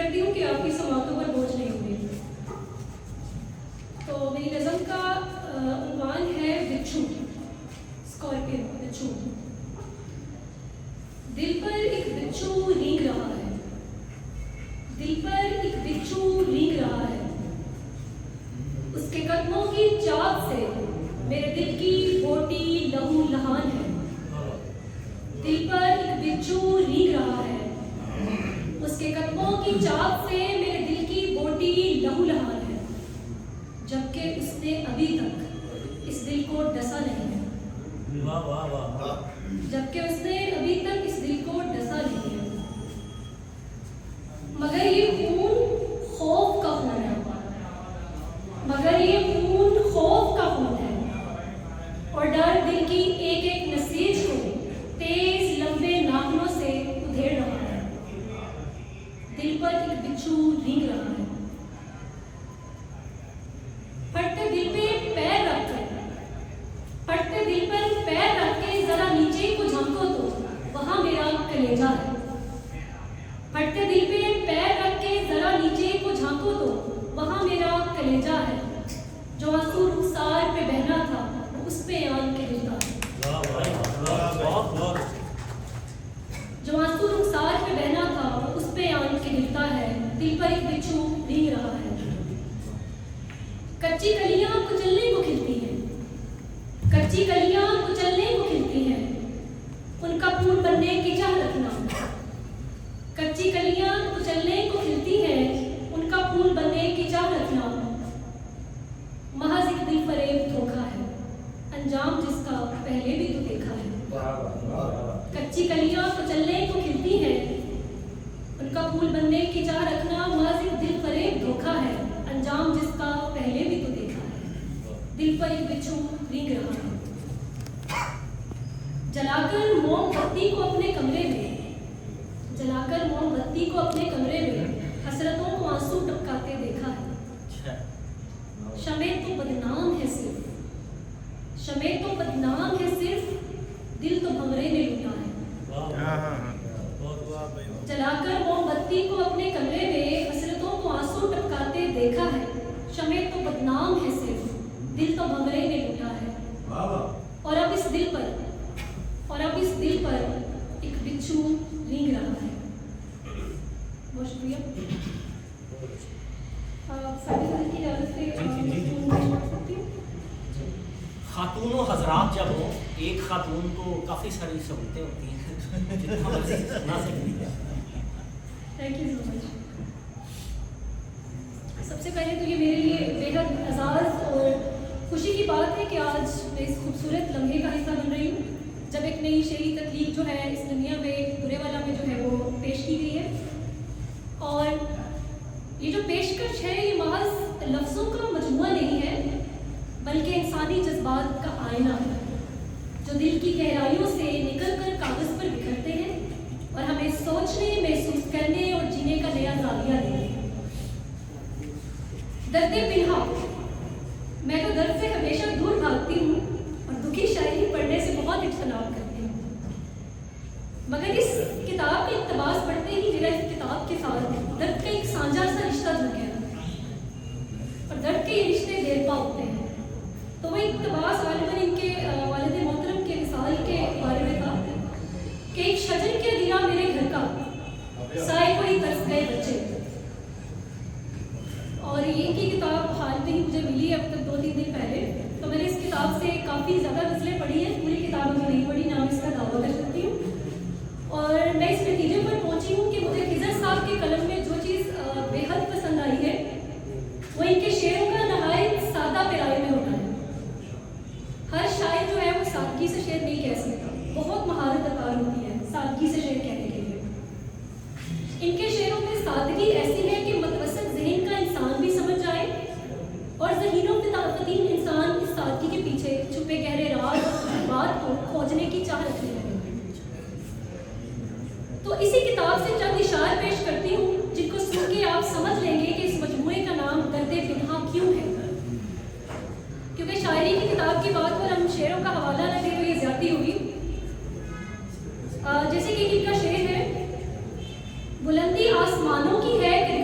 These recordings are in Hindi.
करती हूँ कि आपकी समातों पर बोझ नहीं होंगे। तो मेरी नज़म का उन्वान है बिच्छू, स्कॉर्पियन, बिच्छू। दिल पर एक बिच्छू रींग रहा है, दिल पर एक बिच्छू रींग रहा है, उसके कदमों की चाक से मेरे दिल की बोटी लहू लहान है। दिल पर एक बिच्छू रींग रहा है, उसके कदमों की चाक से मेरे दिल की बोटी लहू लहान है, जबकि उसने अभी तक इस दिल को डसा नहीं है। वाह वाह वाह। जबकि उसने अभी तक इस दिल को डसा नहीं है। मगर ये खून खौफ का खून है, मगर ये खून खौफ का खून है, और डर दिल की एक एक नसीज को तेज लंबे नाखूनों से उधेड़ रहा है। दिल पर एक बिच्छू रींग रहा है। फटते दिल पे पैर रख कर, फटते दिल पर पैर रख के जरा नीचे को झांको तो वहां मेरा कलेजा है। फटते दिल पे पैर रख के जरा नीचे को झांको तो वहां मेरा कलेजा है। जो आंसू रुखसार पे बहना था वो उस पे आन के गिरता है। जो आंसू रुखसार पे बहना था वो उस पे आन के गिरता है। दिल पर एक बिच्छू रींग रहा है। कच्ची कलियां कुचलने को खिलती हैं, कच्ची कलियां कुचलने को खिलती हैं, उनका फूल बनने की चाह रखना। कच्ची कलियां कुचलने को खिलती हैं, उनका फूल बनने की चाह रखना। महज एक दिल फरेब धोखा है, अंजाम जिसका पहले भी तो देखा है। कच्ची कलियां कुचलने को खिलती हैं, उनका फूल बनने की चाह रखना। महज एक दिल फरेब धोखा है, अंजाम जिसका पहले भी तो देखा है। दिल पर एक बिच्छू रींग रहा है। जलाकर मोमबत्ती को अपने कमरे में, जलाकर मोमबत्ती को अपने कमरे में हसरतों को आंसू टपकाते देखा है। शमे तो बदनाम है सिर्फ, शमे तो बदनाम है सिर्फ, दिल तो भंवरे ने लूटा है। जलाकर मोमबत्ती को अपने कमरे में हसरतों को आंसू टपकाते देखा है। शमे तो बदनाम है सिर्फ, दिल तो भंवरे ने लूटा है। और अब इस दिल पर, और अब इस दिल पर एक बिच्छू रींग रहा है। बहुत शुक्रिया। की इजाज़त से खातूनों हजरात जब हो, एक खातून को काफ़ी सारी सहूलतें होती हैं। जितना मर्जी सुना सकती है। Thank you so much. सबसे पहले तो ये मेरे लिए बेहद एजाज़ और खुशी की बात है कि आज मैं इस खूबसूरत लम्हे का हिस्सा बन रही हूँ, जब एक नई शेरी तकलीफ जो है इस दुनिया में बुरेवाला में जो है वो पेश की गई है। और ये जो पेशकश है ये महज लफ्ज़ों का मजमुआ नहीं है, बल्कि इंसानी जज्बात का आईना है, जो दिल की गहराइयों से निकल कर कागज़ पर बिखरते हैं और हमें सोचने, महसूस करने और जीने का नया ज़ाविया देते हैं। दर्द पिन्हा, मैं तो दर्द से हमेशा दूर भागती हूँ और दुखी शायरी पढ़ने से बहुत इज्तनाब करती हूँ। मगर इस किताब के इक़्तिबास पढ़ते ही मेरा इस किताब के साथ दर्द का एक साझा सा रिश्ता जुड़ गया, और दर्द के ये रिश्ते देर पा होते हैं। तो वह इक़्तिबास गालिबन इनके वालिद मोहतरम के विसाल के बारे में था कि एक शजर के गिरा मेरे घर का, साए को ही तरस गए बच्चे। और ये की किताब हाल में ही मुझे मिली है, अब तक 2-3 दिन पहले। तो मैंने इस किताब से काफ़ी ज़्यादा गज़लें पढ़ी हैं, पूरी किताब मुझे नहीं पढ़ी, ना मैं इसका दावा कर सकती हूँ। और मैं इस नतीजे पर पहुँची हूँ कि मुझे खिज़र साहब के कलम में जो चीज़ बेहद पसंद आई है वो इनके शेरों का नहायत सादा पिराए में होता है। हर शायर जो है वो सादगी से शेर नहीं कह सकता, बहुत महारत दरकार होती है सादगी से शेर कहने के लिए। इनके शेरों में सादगी ऐसी है कि मतवसत ज़हन का इंसान भी समझ जाए और ज़हीनों के ताकतीन इंसान इस सादगी के पीछे छुपे गहरे राज और बात को खोजने की चाह रखने लगे। तो इसी किताब से चंद इशारे पेश करती हूँ जिनको सुन के आप समझ लेंगे कि इस मजमूए का नाम दर्द पिन्हा क्यों है। क्योंकि शायरी की किताब की बात पर हम शेरों का हवाला न दें तो ये ज्यादती हुई। जैसे कि इनका शेर है, बुलंदी आसमानों की है कि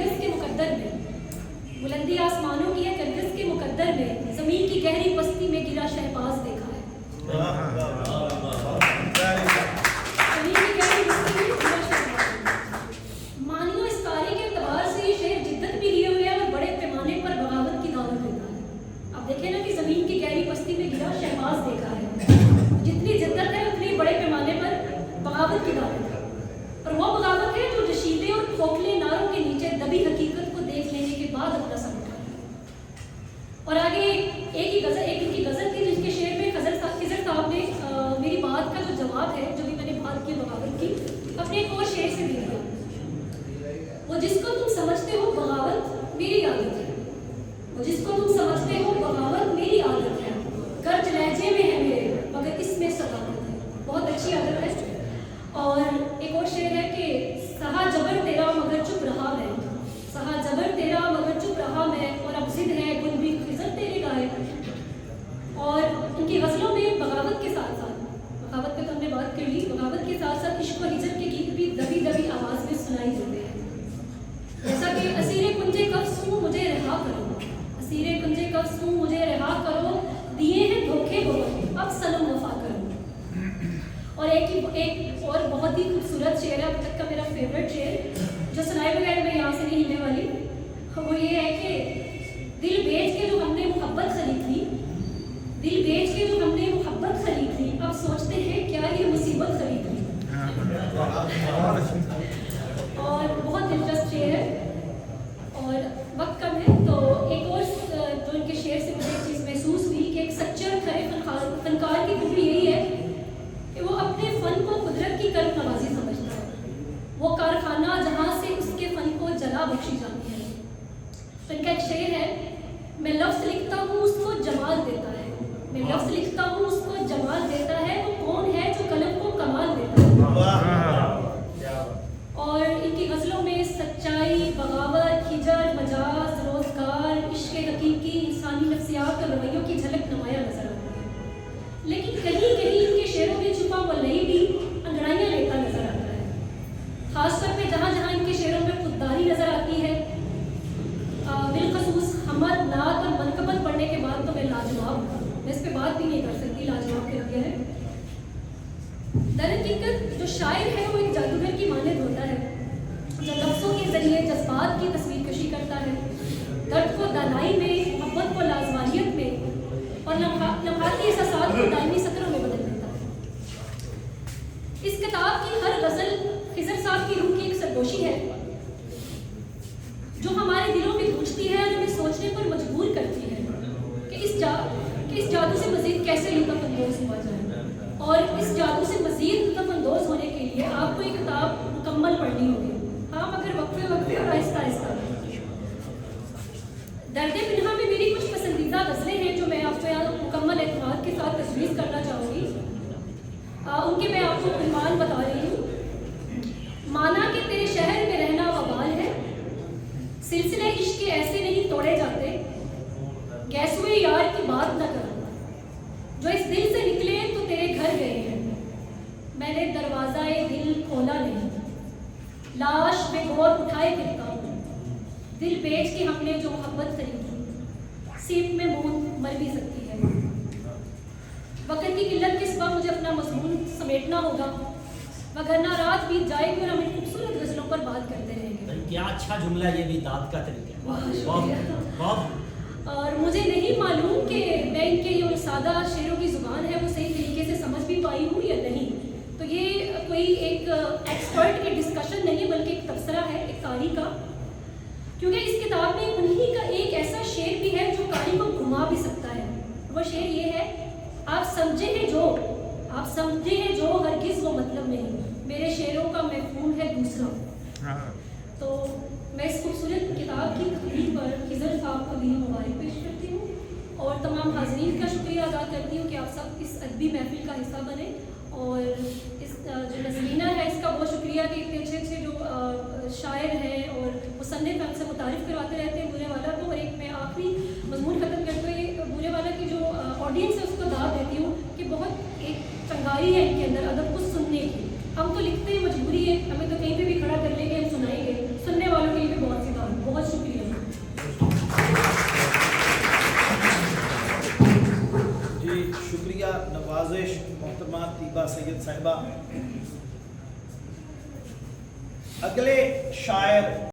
बदर में जमीन की गहरी पस्ती में गिरा शहबाज देखा है। जमीन की गहरी पस्ती में गिरा शहबाज। मानियो इस तारे के एतबार से ये शेर जिद्दत भी लिए हुए है और बड़े पैमाने पर बगावत की दावत देता है। अब देखें ना कि जमीन की गहरी पस्ती में गिरा शहबाज देखा है, जितनी जिद्दत है उतनी बड़े पैमाने पर बगावत की दावत है। और वो बगावत है जो नशीले और खोखले नारों के नीचे दबी हकीकत को देख लेने के बाद अपना सर उठाता है। और आगे एक इनकी गजल थी जिसके शेर में खिजर साहब ने मेरी बात का जो जवाब है, जो भी मैंने बात की बगावत की, अपने एक और शेर से दिया। वो जिसको तुम समझते हो बगावत मेरी आदत है, वो जिसको तुम समझते हो बगावत मेरी आदत है, कर्ज लहजे में है मेरे मगर इसमें सदाकत है। बहुत अच्छी आदत है। और एक और शेर है कि सहा जबर तेरा मगर चुप रहा मैं, सहा जबर तेरा मगर चुप रहा मैं, और अब जिद है गुल भी खिजर तेरे गाए। और इनकी गज़लों में बगावत के साथ साथ, बगावत पे तो हमने बात कर ली, बगावत के साथ साथ इश्क व हिजर के गीत भी दबी दबी आवाज़ में सुनाई देते हैं। जैसा कि असीरे कुंजे कफ्स हूँ मुझे रिहा करो, असीरे कुंजे कफ्स हूँ मुझे रिहा करो, दिए हैं धोखे बहुत अब सनम वफा करो। और एक और बहुत ही खूबसूरत शेर है, अब तक का मेरा फेवरेट शेर, जो सुनाए बगैर मैं यहाँ से नहीं हिलने वाली। वो ये है कि दिल बेच के जो हमने मोहब्बत खरीद ली, दिल बेच के जो हमने मोहब्बत खरीद ली, अब सोचते हैं क्या ये मुसीबत खरीद ली। और बहुत दिलचस्प शेर है और वक्त कम है, तो एक और जो इनके शेर से मुझे एक चीज़ महसूस हुई कि एक सच्चे और खरे फनकार की खूबी यही है कि वो अपने फ़न को कुदरत की कर्म नवाजी समझता है। वो कारखाना जहाँ से उसके फ़न को जला बख्शी जाती है। तो इनका एक शेर है, मैं लफ्ज़ लिखता हूँ उसको जमाल देता है, मैं लफ्ज़ लिखता हूँ उसको जमाल देता है, वो कौन है जो कलम को कमाल देता है। और इनकी गज़लों में सच्चाई, बगावत, हिजर, मजाज, रोज़गार, इश्क हकीकी, इंसानी नफ्सियात और रवैयों की झलक नुमाया नजर आती है। लेकिन कहीं कहीं इनके शेरों में छुपा वल्लई भी अंगड़ाइयाँ लेता नजर आता है। खासतौर पे जहाँ जहाँ इनके शेरों में खुददारी नजर आती है, बिलखसूस हमद, नात और मनकबत पढ़ने के बाद तो मैं लाजवाब, मैं इस पर बात भी नहीं कर सकती, लाजवाब कर दिया है। दरहकीकत जो शायर है वो एक जादूगर की मानद होता है, जो लफ्ज़ों के जरिए जज्बात की तस्वीर कशी करता है, दर्द को दानाई में, मोहब्बत को लाजवानियत में और लम्हाती एहसासात को दायमी सतरों में बदल देता है। इस किताब की हर गज़ल खिजर साहब की रूह की एक सरगोशी है, जो हमारे दिलों में गूंजती है और हमें सोचने पर मजबूर करती है कि इस जादू से मज़ीद कैसे लुत्फ़अंदोज़ हुआ जाए। और इस जादू से मज़ीद लुत्फ़अंदोज़ होने के लिए आपको एक किताब मुकम्मल पढ़नी होगी, हाँ, मगर वक्फे वक्फे और आहिस्ता आहिस्ता। दर्द पिन्हा में मेरी कुछ पसंदीदा गज़लें हैं जो मैं आपको यहाँ मुकम्मल एतमाद के साथ तजवीज़ करना चाहूँगी। उनके मैं आपको उन्वान बता रही हूँ। माना कि तेरे शहर में रहना वबाल है, सिलसिले इश्क के ऐसे नहीं तोड़े जाते, गैसुए यार की बात न करो, जो इस दिल से निकले तो तेरे घर गए हैं, मैंने दरवाज़ा दिल खोला नहीं, लाश बेगौर उठाए फिरता हूँ, दिल बेच के हमने जो मोहब्बत खरीदी, सीप में मून मर भी सकती है। वक्त की किल्लत के सिवा मुझे अपना मजमून समेटना होगा, वगरना रात बीत जाएगी और हम इन खूबसूरत गज़लों पर बात करते रहेंगे। क्या अच्छा जुमला, ये भी दाद का तरीका है। बहुत। और मुझे नहीं मालूम कि मैं इनके ये सादा शेरों की ज़ुबान है वो सही तरीके से समझ भी पाई हूँ या नहीं। तो ये कोई एक एक्सपर्ट की डिस्कशन नहीं है, बल्कि एक तबसरा है एक कारी का, क्योंकि इस किताब में उन्हीं का एक ऐसा शेर भी है जो कारी को घुमा भी सकता है। वो शेर ये है, आप समझे हैं जो हरगिज़ वो मतलब नहीं, मेरे शेरों का मफ़हूम है दूसरा। तो मैं इस खूबसूरत किताब की तकरीर पर खिजर साहब को दी मुबारक पेश करती हूँ और तमाम हाज़रीन का शुक्रिया अदा करती हूँ कि आप सब इस अदबी महफिल का हिस्सा बने। और इस जो नज़रीना है इसका बहुत शुक्रिया कि इतने अच्छे जो शायर हैं और मुसन्निफ़ हमसे मुतारिफ़ करवाते रहते हैं बुरे वाला को। और एक मैं आखिरी मजमून ख़त्म करते हुए बुरे वाला की जो ऑडियंस है उसको दाद देती हूँ कि बहुत एक चंगाई है इनके अंदर अदब को सुनने की। हम तो लिखते हैं, मजबूरी है, हमें तो कहीं पे भी खड़ा कर लेंगे, हम सुनाएंगे, सुनने वालों के लिए भी बहुत सी दाद। बहुत शुक्रिया। शुक्रिया नवाजिश मोहतरमा तीबा सैयद साहिबा। अगले शायर